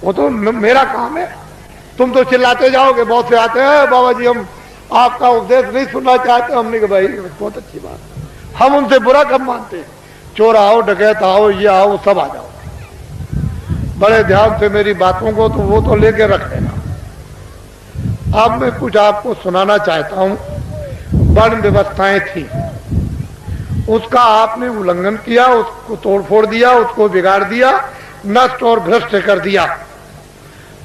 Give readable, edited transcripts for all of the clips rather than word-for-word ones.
वो तो मेरा काम है। तुम तो चिल्लाते जाओगे, बहुत से आते हैं बाबा जी हम आपका उपदेश नहीं सुनना चाहते। हमने कहा भाई बहुत अच्छी बात, हम उनसे बुरा कब मानते हैं। चोर आओ, डकैत आओ, ये आओ, सब आ जाओ, बड़े ध्यान से मेरी बातों को तो वो तो लेके रख लेना। अब मैं कुछ आपको सुनाना चाहता हूं। वर्ण व्यवस्थाएं थी, उसका आपने उल्लंघन किया, उसको तोड़फोड़ दिया, उसको बिगाड़ दिया, नष्ट और भ्रष्ट कर दिया,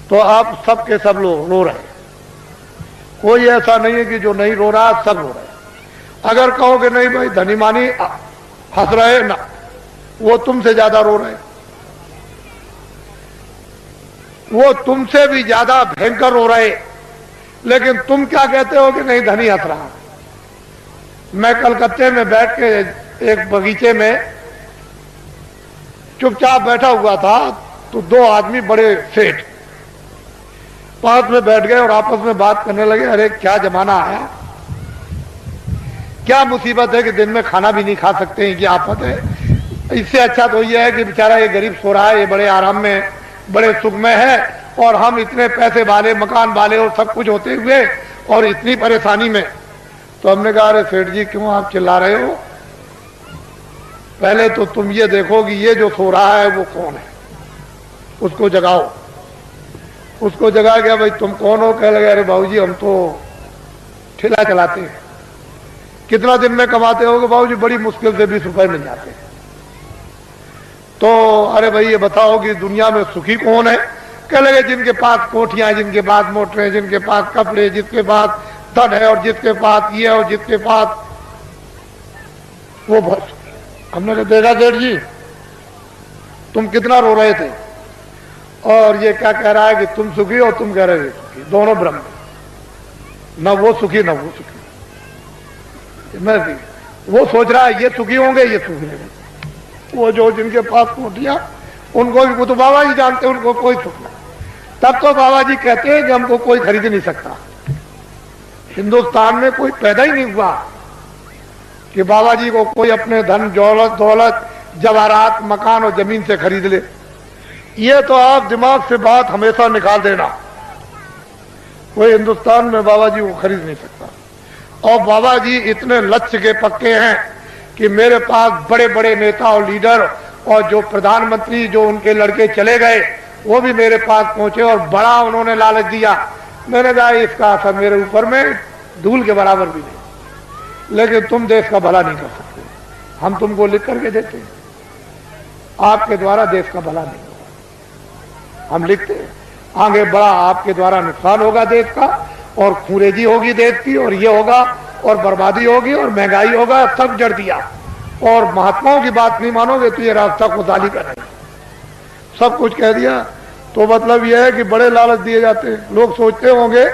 तो आप सब के सब लोग रो रहे। कोई ऐसा नहीं है कि जो नहीं रो रहा, सब रो रहे। अगर कहोगे नहीं भाई धनी मानी हंस रहे ना, वो तुमसे ज्यादा रो रहे, वो तुमसे भी ज्यादा भयंकर रो रहे। लेकिन तुम क्या कहते हो कि नहीं धनी हंस रहा। मैं कलकत्ते में बैठ के एक बगीचे में चुपचाप बैठा हुआ था, तो दो आदमी बड़े सेठ पास में बैठ गए और आपस में बात करने लगे। अरे क्या जमाना आया, क्या मुसीबत है कि दिन में खाना भी नहीं खा सकते हैं, क्या आफत है। इससे अच्छा तो यह है कि बेचारा ये गरीब सो रहा है, ये बड़े आराम में बड़े सुख में है, और हम इतने पैसे वाले, मकान वाले और सब कुछ होते हुए और इतनी परेशानी में। तो हमने कहा अरे सेठ जी क्यों आप चिल्ला रहे हो, पहले तो तुम ये देखो कि ये जो सो रहा है वो कौन है, उसको जगाओ। उसको जगा गया, भाई तुम कौन हो। कह लगे अरे बाबूजी हम तो ठेला चलाते हैं। कितना दिन में कमाते होगे बाबूजी, बड़ी मुश्किल से 20 रुपए मिल जाते हैं। तो अरे भाई ये बताओ कि दुनिया में सुखी कौन है। कह लगे जिनके पास कोठियां, जिनके पास मोटरें, जिनके पास कपड़े, जिसके पास धन है और जिसके पास ये और जिसके पास वो बहुत। हमने देखा सेठ जी तुम कितना रो रहे थे, और ये क्या कह रहा है कि तुम सुखी और तुम कह रहे थे सुखी, दोनों ब्रह्म, न वो सुखी न वो सुखी। मैं भी वो सोच रहा है ये सुखी होंगे, ये सुखी नहीं। वो जो जिनके पास कोठियां, उनको भी वो तो बाबा जी जानते, उनको कोई सुख नहीं। तब तो बाबा जी कहते हैं कि हमको कोई खरीद नहीं सकता। हिंदुस्तान में कोई पैदा ही नहीं हुआ कि बाबा जी को कोई अपने धन दौलत जवाहरात मकान और जमीन से खरीद ले। ये तो आप दिमाग से बात हमेशा निकाल देना, कोई हिंदुस्तान में बाबा जी को खरीद नहीं सकता। और बाबा जी इतने लक्ष्य के पक्के हैं कि मेरे पास बड़े बड़े नेता और लीडर और जो प्रधानमंत्री जो उनके लड़के चले गए वो भी मेरे पास पहुंचे और बड़ा उन्होंने लालच दिया। मैंने कहा इसका असर मेरे ऊपर में धूल के बराबर भी नहीं, लेकिन तुम देश का भला नहीं कर सकते, हम तुमको लिख करके देते हैं, आपके द्वारा देश का भला नहीं होगा। हम लिखते हैं आगे बड़ा आपके द्वारा नुकसान होगा देश का, और खूंरेजी होगी देश की, और ये होगा और बर्बादी होगी और महंगाई होगा, सब जड़ दिया। और महात्माओं की बात नहीं मानोगे तो ये रास्ता खुदाली का नहीं, सब कुछ कह दिया। तो मतलब यह है कि बड़े लालच दिए जाते हैं। लोग सोचते होंगे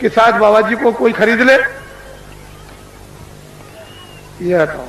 कि शायद बाबा जी को कोई खरीद ले, यह था।